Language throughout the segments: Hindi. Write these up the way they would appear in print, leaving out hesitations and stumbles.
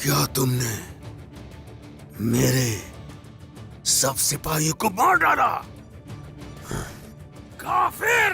क्या तुमने मेरे सब सिपाहियों को मार डाला? काफिर!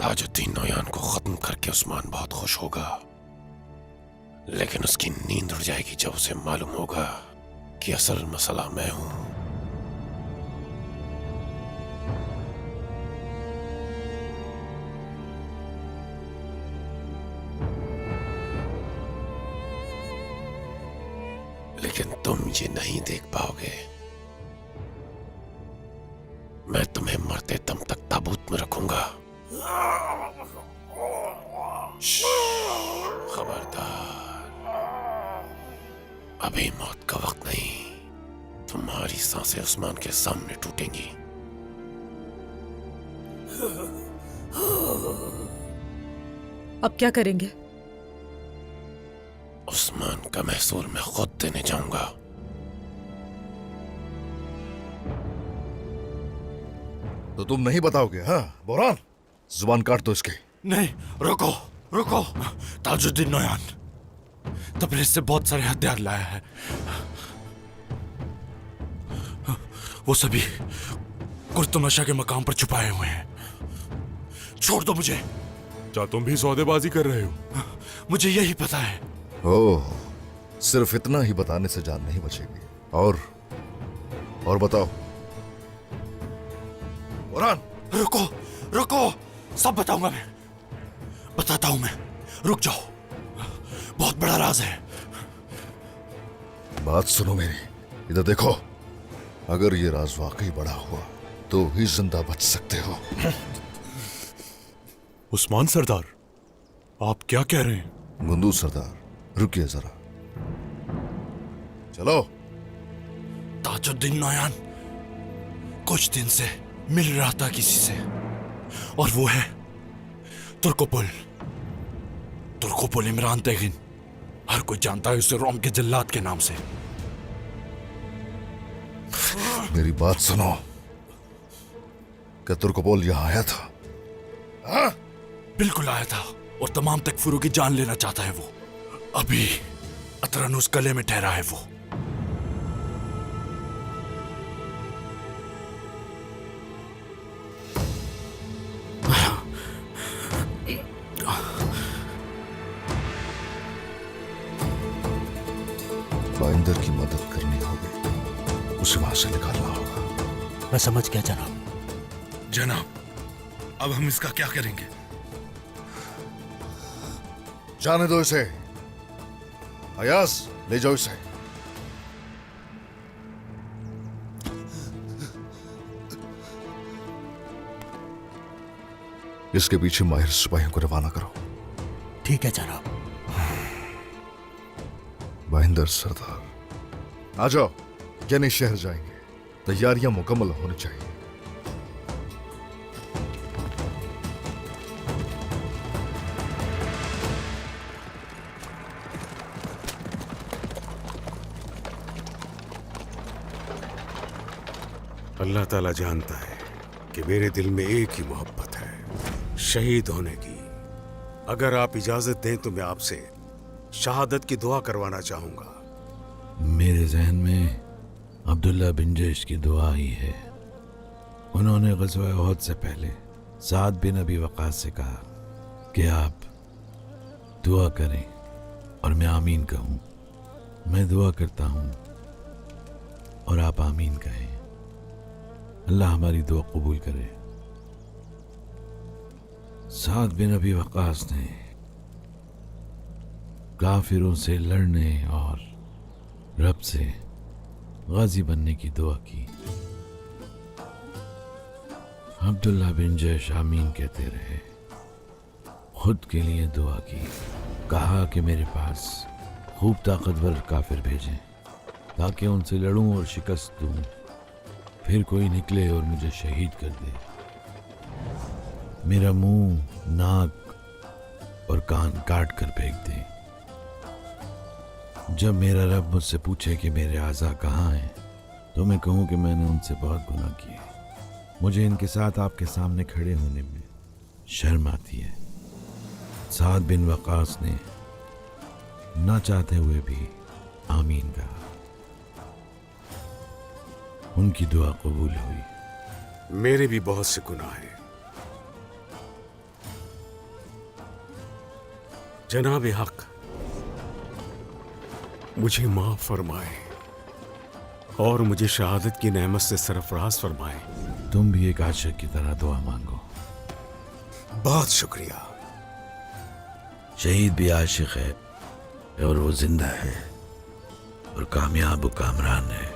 ताजुद्दीन नोयान को खत्म करके उस्मान बहुत खुश होगा, लेकिन उसकी नींद उड़ जाएगी जब उसे मालूम होगा कि असल मसला मैं हूं। लेकिन तुम ये नहीं देख पाओगे। मैं तुम्हें मरते दम तक ताबूत में रखूंगा। खबरदार, अभी मौत का वक्त नहीं। तुम्हारी सांसें उस्मान के सामने टूटेंगी। अब क्या करेंगे? उस्मान का महसूल मैं खुद देने जाऊंगा। तो तुम नहीं बताओगे? हाँ बोरान, जुबान काट दो इसकी। नहीं, रुको रुको। ताजुद्दीन नोयान तबरेज से बहुत सारे हथियार लाया है। वो सभी कुर्तुमशा के मकाम पर छुपाए हुए हैं। छोड़ दो मुझे। क्या तुम भी सौदेबाजी कर रहे हो? मुझे यही पता है। ओह, सिर्फ इतना ही बताने से जान नहीं बचेगी। और बताओ बोरान। रुको रुको, सब बताऊंगा मैं। बताता हूं मैं, रुक जाओ। बहुत बड़ा राज है। बात सुनो मेरी, इधर देखो। अगर ये राज वाकई बड़ा हुआ तो ही जिंदा बच सकते हो। उस्मान सरदार, आप क्या कह रहे हैं? गुंदू सरदार, रुकिए जरा। चलो। ताजुद्दीन नोयान कुछ दिन से मिल रहा था किसी से, और वो है तुर्कोपुल। तुर्कोपुल इमरान तेगिन, हर कोई जानता है उसे रोम के जल्लाद के नाम से। मेरी बात सुनो। क्या तुर्कोपोल यहां आया था? हाँ? बिल्कुल आया था, और तमाम तकफुरों की जान लेना चाहता है वो। अभी अतरानुस कले में ठहरा है वो। बाइंदर की मदद करनी होगी, उसे वहां से निकालना होगा। मैं समझ गया जनाब। जनाब, अब हम इसका क्या करेंगे? जाने दो इसे। अयाज, ले जाओ इसे। इसके पीछे माहिर सिपाहियों को रवाना करो। ठीक है जनाब। बाहिंदर सरदार, आ जाओ। यानी शहर जाएंगे, तैयारियां मुकम्मल होनी चाहिए। अल्लाह ताला जानता है कि मेरे दिल में एक ही मोहब्बत है, शहीद होने की। अगर आप इजाजत दें तो मैं आपसे शहादत की दुआ करवाना चाहूंगा। मेरे जहन में अब्दुल्ला बिन जैश की दुआ ही है। उन्होंने ग़ज़वा उहद से पहले साद बिन अबी वक़ास से कहा कि आप दुआ करें और मैं आमीन कहूं। मैं दुआ करता हूं और आप आमीन कहें। अल्लाह हमारी दुआ कबूल करे। साद बिन अबी वक़ास ने काफिरों से लड़ने और रब से गाजी बनने की दुआ की। अब्दुल्ला बिन जैश आमीन कहते रहे। खुद के लिए दुआ की। कहा कि मेरे पास खूब ताकतवर काफिर भेजें ताकि उनसे लड़ूं और शिकस्त दूं। फिर कोई निकले और मुझे शहीद कर दे। मेरा मुंह, नाक और कान काट कर फेंक दे। जब मेरा रब मुझसे पूछे कि मेरे आज़ा कहाँ हैं, तो मैं कहूँ कि मैंने उनसे बहुत गुनाह किए। मुझे इनके साथ आपके सामने खड़े होने में शर्म आती है। साद बिन वक़ास ने ना चाहते हुए भी आमीन कहा। उनकी दुआ कबूल हुई। मेरे भी बहुत से गुनाह हैं। जनाब हक मुझे माफ फरमाए और मुझे शहादत की नेमत से सरफराज फरमाए। तुम भी एक आशिक की तरह दुआ मांगो। बहुत शुक्रिया। शहीद भी आशिक है और वो जिंदा है और कामयाब व कामरान है।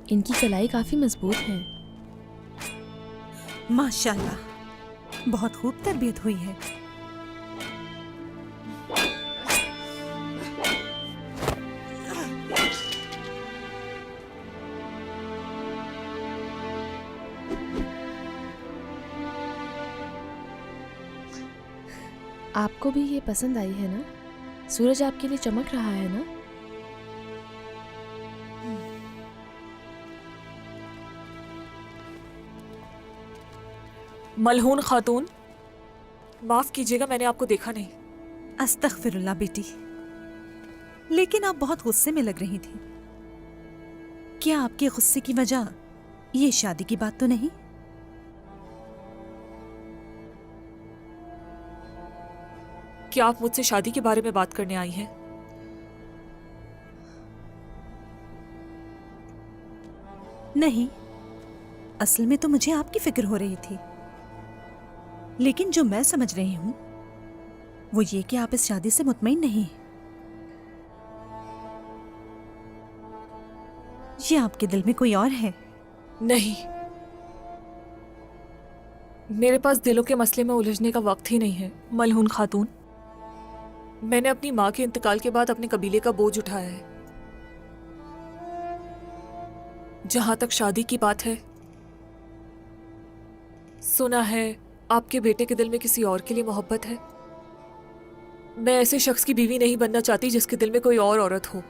इनकी कलाई काफी मजबूत है। माशाल्लाह, बहुत खूब तरबियत हुई है। आपको भी ये पसंद आई है ना? सूरज आपके लिए चमक रहा है ना? मलहून खातून, माफ कीजिएगा, मैंने आपको देखा नहीं। अस्तगफिरुल्लाह बेटी, लेकिन आप बहुत गुस्से में लग रही थी। क्या आपके गुस्से की वजह ये शादी की बात तो नहीं? क्या आप मुझसे शादी के बारे में बात करने आई हैं? नहीं, असल में तो मुझे आपकी फिक्र हो रही थी। लेकिन जो मैं समझ रही हूं वो ये कि आप इस शादी से मुतमईन नहीं। ये आपके दिल में कोई और है? नहीं, मेरे पास दिलों के मसले में उलझने का वक्त ही नहीं है मलहून खातून। मैंने अपनी माँ के इंतकाल के बाद अपने कबीले का बोझ उठाया है। जहां तक शादी की बात है, सुना है आपके बेटे के दिल में किसी और के लिए मोहब्बत है। मैं ऐसे शख्स की बीवी नहीं बनना चाहती जिसके दिल में कोई और औरत हो।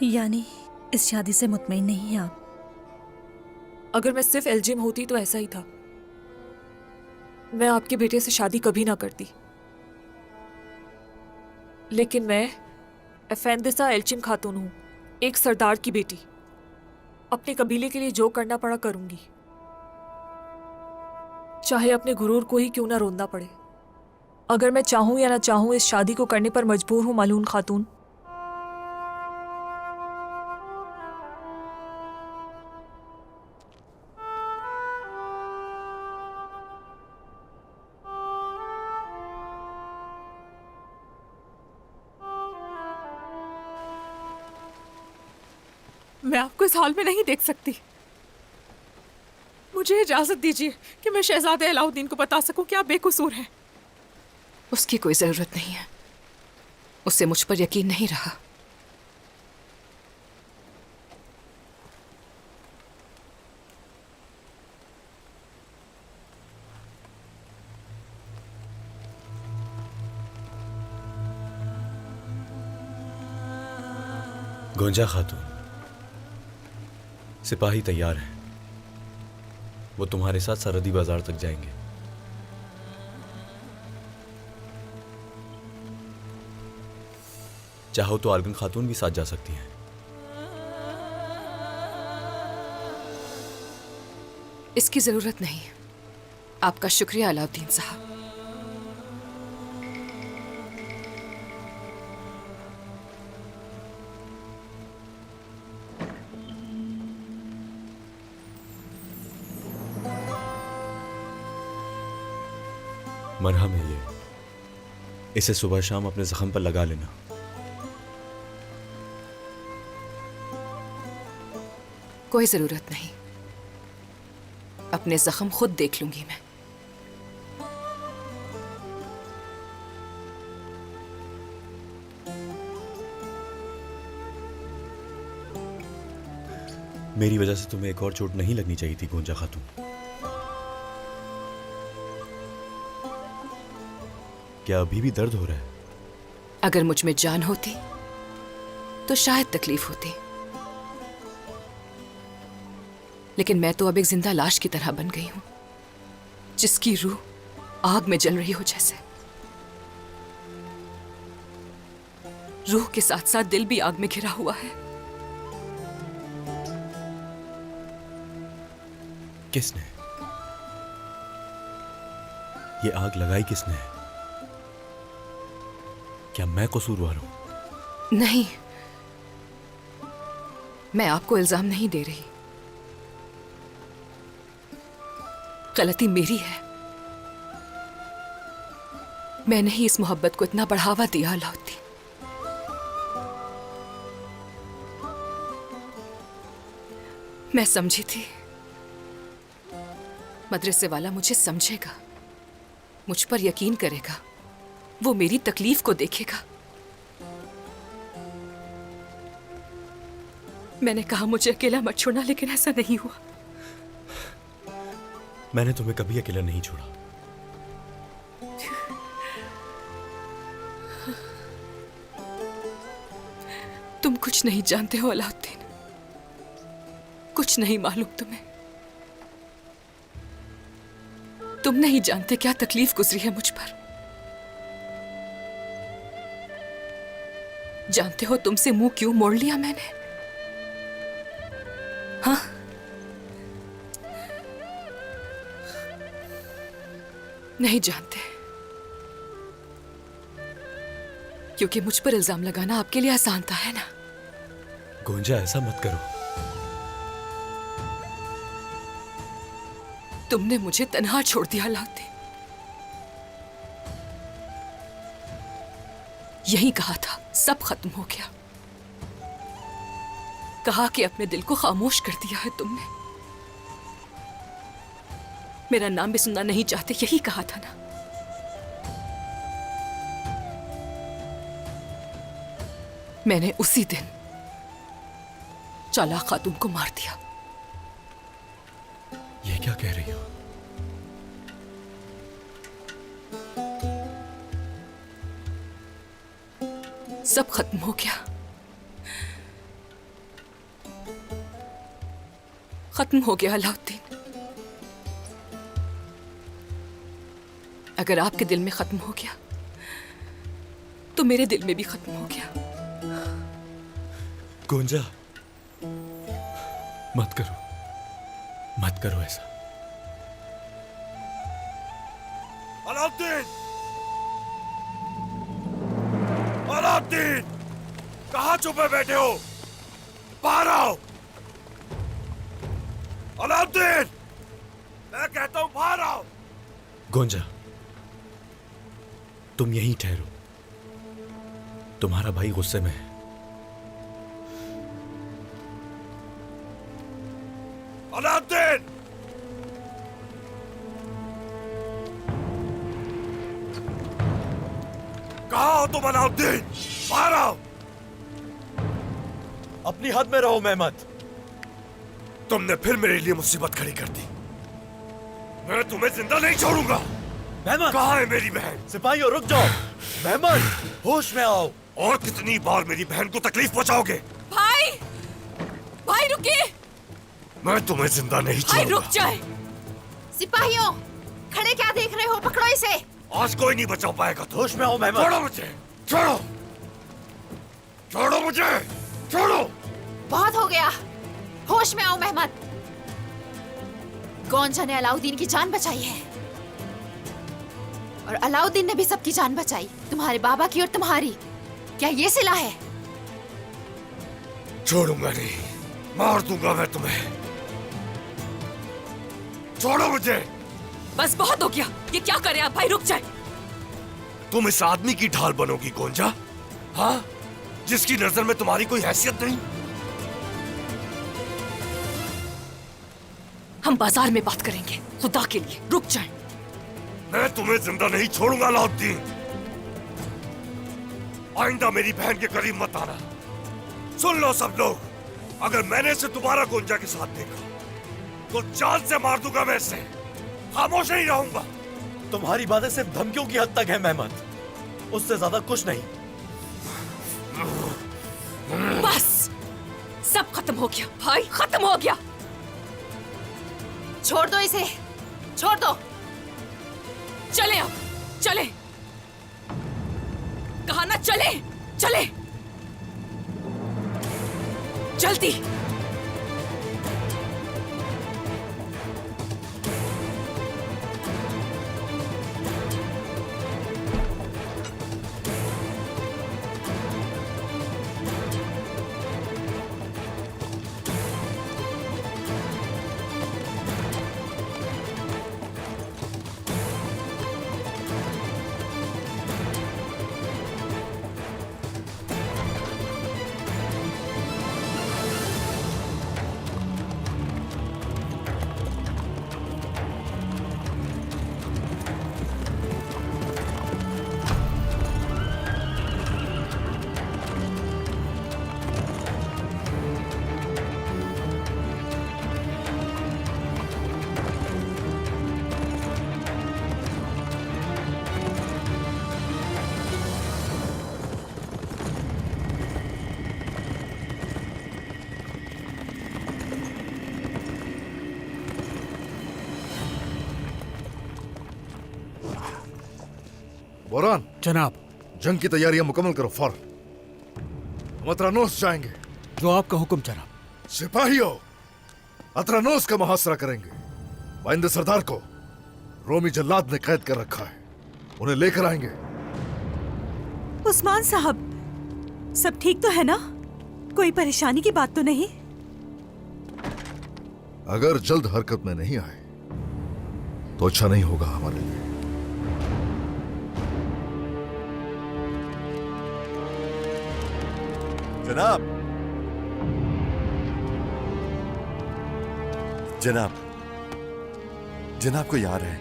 यानी इस शादी से मुतमईन नहीं हैं आप? अगर मैं सिर्फ एल्जिम होती तो ऐसा ही था। मैं आपके बेटे से शादी कभी ना करती, लेकिन मैं अफेंदिसा एल्चिम खातून हूं, एक सरदार की बेटी। अपने कबीले के लिए जो करना पड़ा करूंगी, चाहे अपने गुरूर को ही क्यों ना रोना पड़े। अगर मैं चाहूं या ना चाहूं, इस शादी को करने पर मजबूर हूं मलून खातून। मैं आपको इस हाल में नहीं देख सकती। मुझे इजाजत दीजिए कि मैं शहजादे अलाउद्दीन को बता सकूं कि आप बेकसूर हैं। उसकी कोई जरूरत नहीं है। उसे मुझ पर यकीन नहीं रहा। गोंजा खातून, सिपाही तैयार है। वो तुम्हारे साथ सरहदी बाजार तक जाएंगे। चाहो तो आलगन खातून भी साथ जा सकती हैं। इसकी जरूरत नहीं। आपका शुक्रिया अलाउद्दीन साहब। मरहम है ये, इसे सुबह शाम अपने जख्म पर लगा लेना। कोई जरूरत नहीं, अपने जख्म खुद देख लूंगी मैं। मेरी वजह से तुम्हें एक और चोट नहीं लगनी चाहिए थी गोंजा खातून। क्या अभी भी दर्द हो रहा है? अगर मुझ में जान होती तो शायद तकलीफ होती, लेकिन मैं तो अब एक जिंदा लाश की तरह बन गई हूं, जिसकी रूह आग में जल रही हो जैसे। रूह के साथ साथ दिल भी आग में घिरा हुआ है। किसने ये आग लगाई? किसने? क्या मैं कसूरवार हूं? नहीं, मैं आपको इल्जाम नहीं दे रही। गलती मेरी है। मैंने ही इस मोहब्बत को इतना बढ़ावा दिया अलाउद्दीन। मैं समझी थी मदरसे वाला मुझे समझेगा, मुझ पर यकीन करेगा, वो मेरी तकलीफ को देखेगा। मैंने कहा मुझे अकेला मत छोड़ना, लेकिन ऐसा नहीं हुआ। मैंने तुम्हें कभी अकेला नहीं छोड़ा। तुम कुछ नहीं जानते हो अलाउद्दीन, कुछ नहीं मालूम तुम्हें। तुम नहीं जानते क्या तकलीफ गुजरी है मुझ पर। जानते हो तुमसे मुंह क्यों मोड़ लिया मैंने? हाँ, नहीं जानते, क्योंकि मुझ पर इल्जाम लगाना आपके लिए आसान था, है ना? गोंजा, ऐसा मत करो। तुमने मुझे तन्हा छोड़ दिया अलाउद्दीन। यही कहा था सब खत्म हो गया। कहा कि अपने दिल को खामोश कर दिया है तुमने। मेरा नाम भी सुनना नहीं चाहते, यही कहा था ना? मैंने उसी दिन चालाक खातून को मार दिया। ये क्या कह रही हो? सब खत्म हो गया, खत्म हो गया अलाउद्दीन। अगर आपके दिल में खत्म हो गया तो मेरे दिल में भी खत्म हो गया। गोंजा, मत करो, मत करो ऐसा। अलाउद्दीन! अलाउद्दीन! कहां छुपे बैठे हो? बाहर आओ! अलाउद्दीन! मैं कहता हूं बाहर आओ! गोंजा, तुम यहीं ठहरो। तुम्हारा भाई गुस्से में है। अलाउद्दीन! कहां हो तुम अलाउद्दीन? बाहर आओ! अपनी हद में रहो मेहमद। तुमने फिर मेरे लिए मुसीबत खड़ी कर दी। मैं तुम्हें जिंदा नहीं छोड़ूंगा। मेहमद! कहां है मेरी बहन? सिपाहियों, रुक जाओ। मेहमद, होश में आओ। और कितनी बार मेरी बहन को तकलीफ पहुंचाओगे? भाई, भाई रुकिए! मैं तुम्हें जिंदा नहीं भाई छोड़ूंगा। रुक जाए! सिपाहियों, खड़े क्या देख रहे हो? पकड़ो इसे। आज कोई नहीं बचा पाएगा। तो होश में आओ मेहमद। छोड़ो मुझे, छोड़ो, छोड़ो मुझे, छोड़ो। बहुत हो गया, होश में आओ मेहमद। गौंजा ने अलाउद्दीन की जान बचाई है और अलाउद्दीन ने भी सबकी जान बचाई, तुम्हारे बाबा की और तुम्हारी। क्या ये सिला है? छोड़ूंगा नहीं, मार दूंगा मैं तुम्हें। छोड़ो मुझे। बस बहुत हो गया। ये क्या करे आप भाई? रुक जाए। तुम इस आदमी की ढाल बनोगी गोंजा? हाँ, जिसकी नजर में तुम्हारी कोई हैसियत नहीं। हम बाजार में बात करेंगे, खुदा के लिए रुक जाए। मैं तुम्हें जिंदा नहीं छोड़ूंगा अलाउद्दीन। आइंदा मेरी बहन के करीब मत आना। सुन लो सब लोग, अगर मैंने इसे दोबारा गोंजा के साथ देखा तो जान से मार दूंगा मैं इसे। खामोश नहीं रहूंगा। तुम्हारी बातें सिर्फ धमकियों की हद तक है मेहमद, उससे ज्यादा कुछ नहीं। बस सब खत्म हो गया भाई, खत्म हो गया। छोड़ दो इसे, छोड़ दो। चले अब, चले। कहा ना चले, चले जल्दी। बोरान, जनाब, जंग की तैयारियां मुकम्मल करो फौरन। हम अतरानोस जाएंगे। जो आपका हुक्म जनाब। सिपाहियों, अतरानोस का मुहासरा करेंगे। बाइंदर सरदार को रोमी जल्लाद ने कैद कर रखा है, उन्हें लेकर आएंगे। उस्मान साहब, सब ठीक तो है ना? कोई परेशानी की बात तो नहीं? अगर जल्द हरकत में नहीं आए तो अच्छा नहीं होगा हमारे लिए। जनाब, जनाब, जनाब को यार है,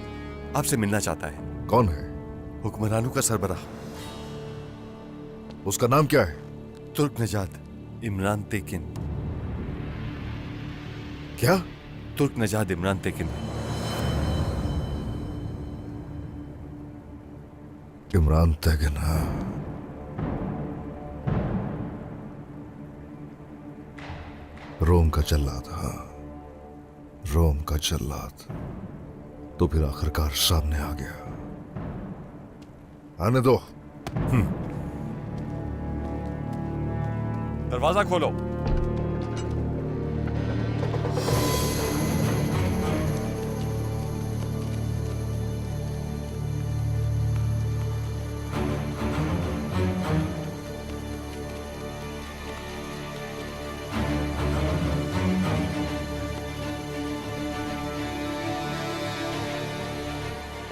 आपसे मिलना चाहता है। कौन है? हुक्मरानों का सरबराह। उसका नाम क्या है? तुर्क नजाद इमरान तेकिन। क्या? तुर्क नजाद इमरान तेकिन। इमरान तेगिन, हाँ। रोम का जल्लाद, हाँ, रोम का जल्लाद। तो फिर आखिरकार सामने आ गया। आने दो। दरवाजा खोलो।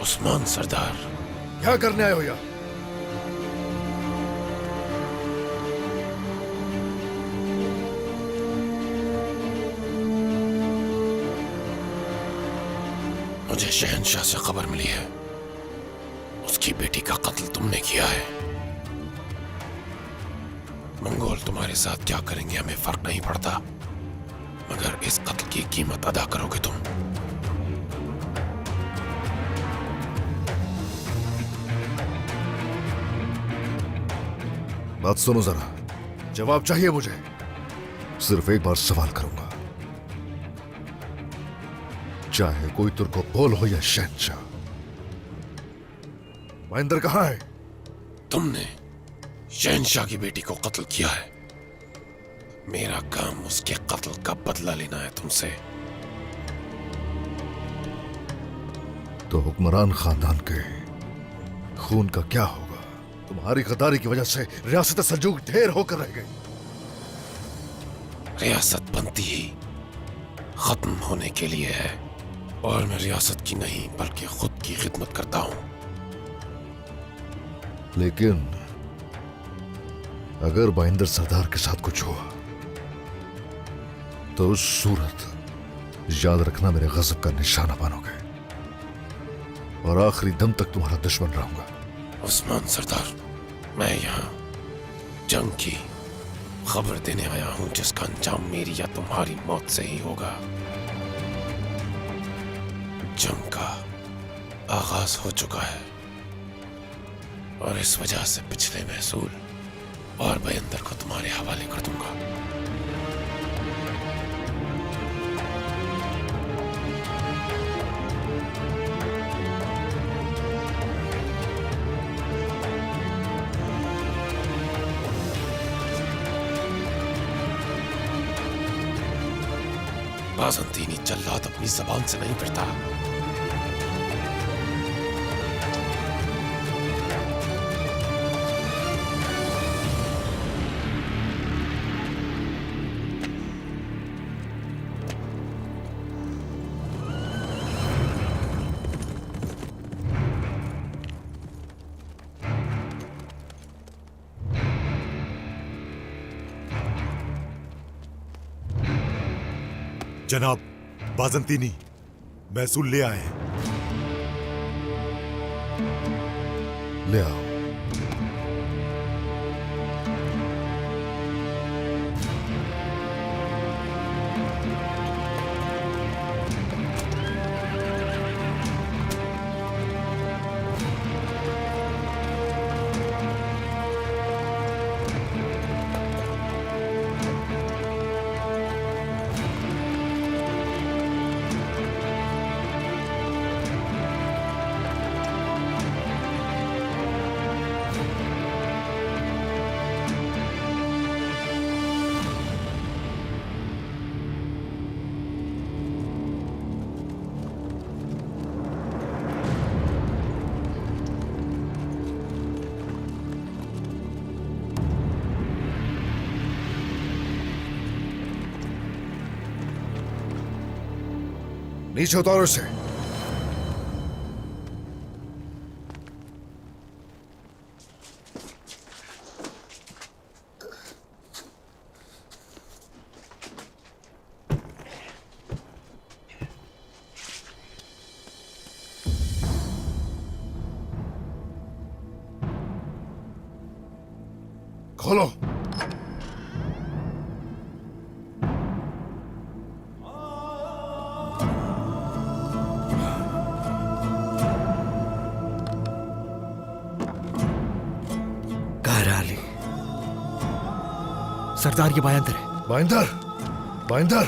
उस्मान सरदार, क्या करने आए हो यहाँ? मुझे शहंशाह से खबर मिली है, उसकी बेटी का कत्ल तुमने किया है। मंगोल तुम्हारे साथ क्या करेंगे हमें फर्क नहीं पड़ता, मगर इस कत्ल की कीमत अदा करोगे तुम। बात सुनो जरा, जवाब चाहिए मुझे। सिर्फ एक बार सवाल करूंगा, चाहे कोई तुर्को बोल हो या शहनशाह। महेंद्र कहाँ है? तुमने शहनशाह की बेटी को कत्ल किया है। मेरा काम उसके कत्ल का बदला लेना है तुमसे। तो हुक्मरान खानदान के खून का क्या होगा? तुम्हारी गद्दारी की वजह से रियासत सल्जूक ढेर होकर रह गई। रियासत बनती ही खत्म होने के लिए है, और मैं रियासत की नहीं बल्कि खुद की खिदमत करता हूं। लेकिन अगर महेंद्र सरदार के साथ कुछ हुआ तो उस सूरत याद रखना मेरे गजब का निशाना बनोगे और आखिरी दम तक तुम्हारा दुश्मन रहूंगा। उस्मान सरदार, मैं यहाँ जंग की खबर देने आया हूं जिसका अंजाम मेरी या तुम्हारी मौत से ही होगा। जंग का आगाज हो चुका है और इस वजह से पिछले महसूल और बयंदर को तुम्हारे हवाले कर दूंगा। बाज़ंतीनी जल्लाद अपनी जबान से नहीं फिरता। जनाब, बाज़ंतीनी महसूल ले आए हैं। ले आओ। नीचे उतारो इसे। खोलो। सरदार, ये महेंद्र है। महेंद्र, महेंद्र,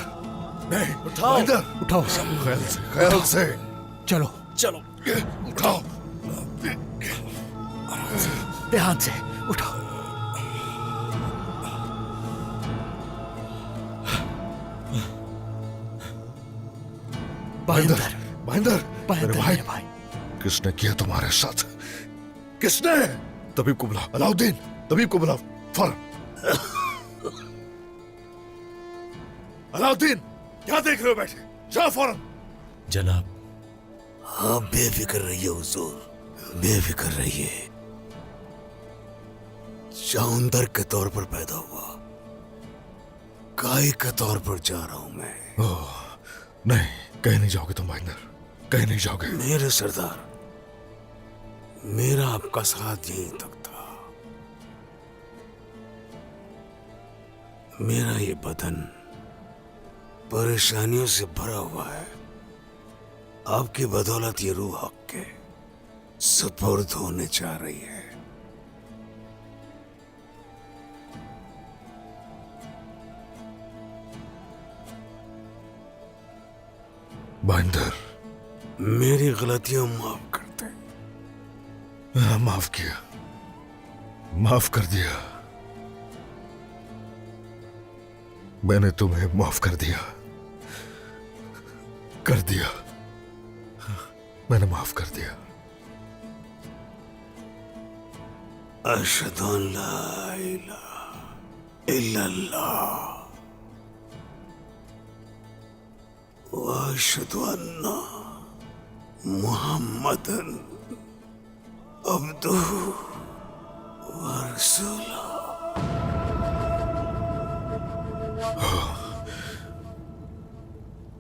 नहीं, उठाओ, महेंद्र, उठाओ। ख्याल से। चलो चलो, उठाओ। ध्यान से उठाओ। महेंद्र, महेंद्र, मेरे भाई, किसने किया तुम्हारे साथ? किसने? तबीब को बुलाओ। अलाउद्दीन, तबीब को बुलाओ फौरन। अलाउद्दीन, क्या देख रहे हो बैठे? जाओ फौरन। जनाब। हाँ, बेफिक्र रहिए हुजूर, बेफिक्र रहिए। शाउंदर के तौर पर पैदा हुआ, गाय के तौर पर जा रहा हूं मैं। ओह, नहीं, कहीं नहीं जाओगे तुम महेंद्र, कहीं नहीं जाओगे। मेरे सरदार, मेरा आपका साथ यहीं तक था। मेरा ये बदन परेशानियों से भरा हुआ है। आपकी बदौलत ये रूह हक के सुपुर्द होने जा रही है। बाइंदर, मेरी गलतियां माफ कर दे। माफ किया, माफ कर दिया। मैंने तुम्हें माफ कर दिया, मैंने माफ कर दिया। अशहदु अल्ला इलाहा इल्लल्लाह व अशहदु अन्ना मुहम्मदन अब्दुहु व रसूलुहु।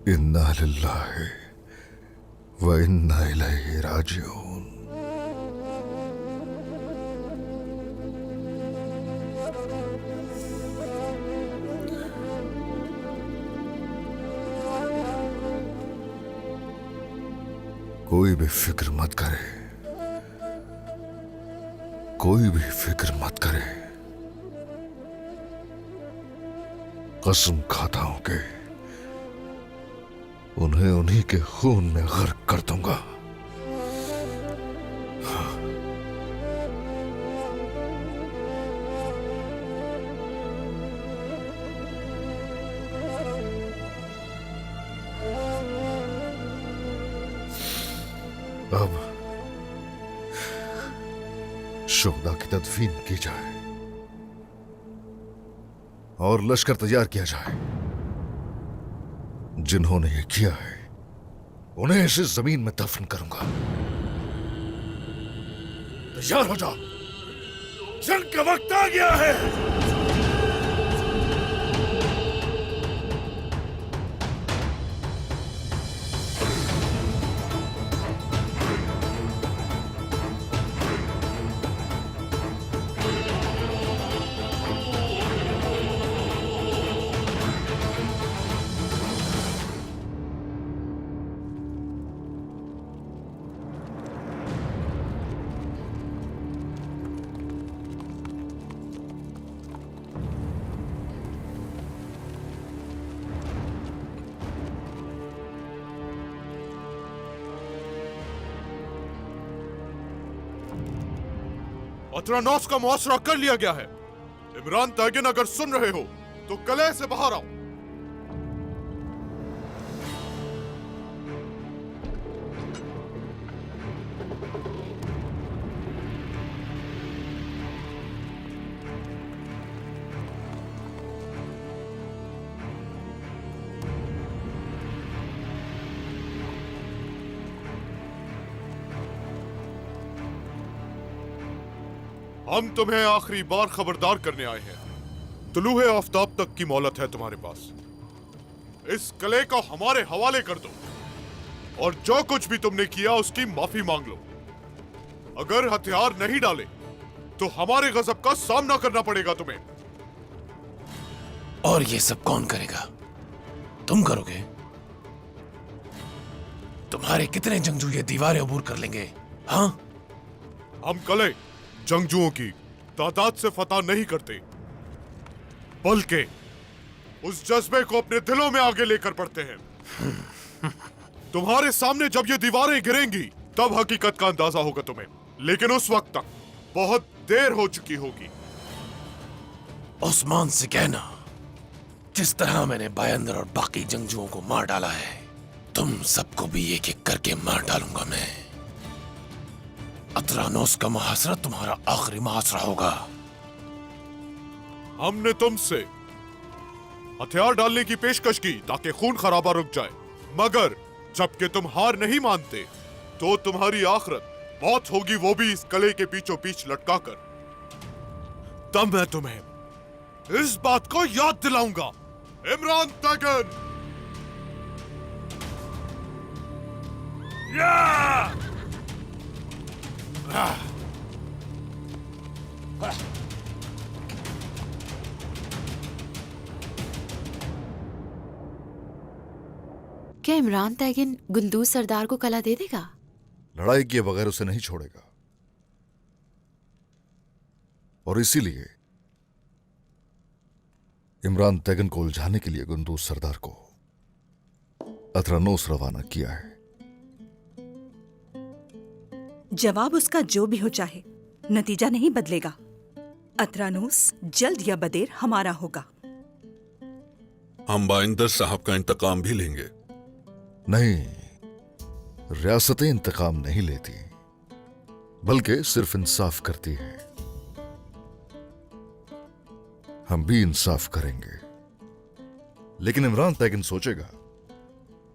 इन्ना लिल्लाहि व इन्ना इलैहि राजिऊन। कोई भी फिक्र मत करे, कोई भी फिक्र मत करे। कसम खाता हूं कि उन्हें उन्हीं के खून में गर्क कर दूंगा। अब शुहदा की तदफीन की जाए और लश्कर तैयार किया जाए। जिन्होंने ये किया है उन्हें इस जमीन में दफन करूंगा। तैयार हो जाओ, जंग का वक्त आ गया है। अतरानोस का मुआसरा कर लिया गया है। इमरान तैगिन अगर सुन रहे हो तो कलह से बाहर आओ। हम तुम्हें आखिरी बार खबरदार करने आए हैं। तुलूहे आफ्ताब तक की मोहलत है तुम्हारे पास। इस कले को हमारे हवाले कर दो और जो कुछ भी तुमने किया उसकी माफी मांग लो। अगर हथियार नहीं डाले तो हमारे गजब का सामना करना पड़ेगा तुम्हें। और ये सब कौन करेगा? तुम करोगे? तुम्हारे कितने जंगजू ये दीवारें अबूर कर लेंगे? हाँ, हम कले जंगजुओं की तादाद से फतह नहीं करते, बल्कि उस जज्बे को अपने दिलों में आगे लेकर बढ़ते हैं। तुम्हारे सामने जब ये दीवारें गिरेंगी तब हकीकत का अंदाजा होगा तुम्हें, लेकिन उस वक्त तक बहुत देर हो चुकी होगी। उस्मान से कहना, जिस तरह मैंने बायंदर और बाकी जंगजुओं को मार डाला है, तुम सबको भी एक एक करके मार डालूंगा मैं। अतरानोस का मुहासरा तुम्हारा आखिरी मुहासरा होगा। हमने तुमसे हथियार डालने की पेशकश की ताकि खून खराबा रुक जाए, मगर जबकि तुम हार नहीं मानते तो तुम्हारी आखिरत मौत होगी, वो भी इस कले के बीचों बीच लटकाकर। तब मैं तुम्हें इस बात को याद दिलाऊंगा। इमरान तैगिन। क्या इमरान तैगिन गुंदूज सरदार को कला दे देगा? लड़ाई किए बगैर उसे नहीं छोड़ेगा, और इसीलिए इमरान तैगिन को उलझाने के लिए गुंदूज सरदार को अतरानोस रवाना किया है। जवाब उसका जो भी हो चाहे, नतीजा नहीं बदलेगा। अतरानोस जल्द या बदेर हमारा होगा। हम बाइंदर साहब का इंतकाम भी लेंगे। नहीं, रियासतें इंतकाम नहीं लेती, बल्कि सिर्फ इंसाफ करती है। हम भी इंसाफ करेंगे, लेकिन इमरान तैगिन सोचेगा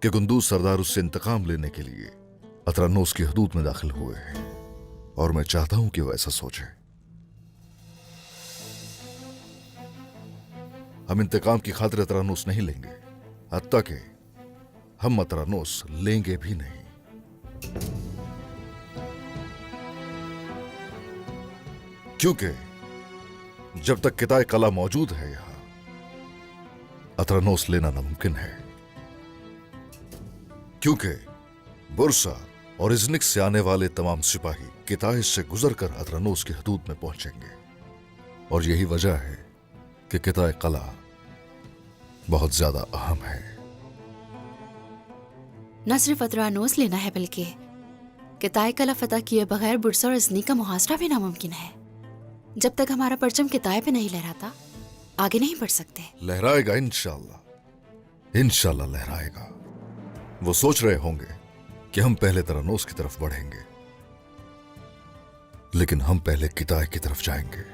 कि कुंदूज सरदार उससे इंतकाम लेने के लिए अतरानोस की हदूद में दाखिल हुए हैं, और मैं चाहता हूं कि वो ऐसा सोचे। हम इंतकाम की खातिर अतरानोस नहीं लेंगे, हत्ता कि हम अतरानोस लेंगे भी नहीं। क्योंकि जब तक किताए कला मौजूद है यहां, अतरानोस लेना नामुमकिन है। क्योंकि बुरसा और इज़निक से आने वाले तमाम सिपाही किताए से गुजरकर अतरानोस की हदूद में पहुंचेंगे, और यही वजह है कि किताए कला बहुत ज्यादा अहम है। न सिर्फ अतरानोस लेना है, बल्कि किताए कला फतह किए बगैर बुरसा और इज़नी का मुहासरा भी नामुमकिन है। जब तक हमारा परचम किताए पे नहीं लहराता, आगे नहीं बढ़ सकते। लहराएगा इंशाअल्लाह, इंशाअल्लाह लहराएगा। वो सोच रहे होंगे कि हम पहले अतरानोस की तरफ बढ़ेंगे, लेकिन हम पहले किताए की तरफ जाएंगे।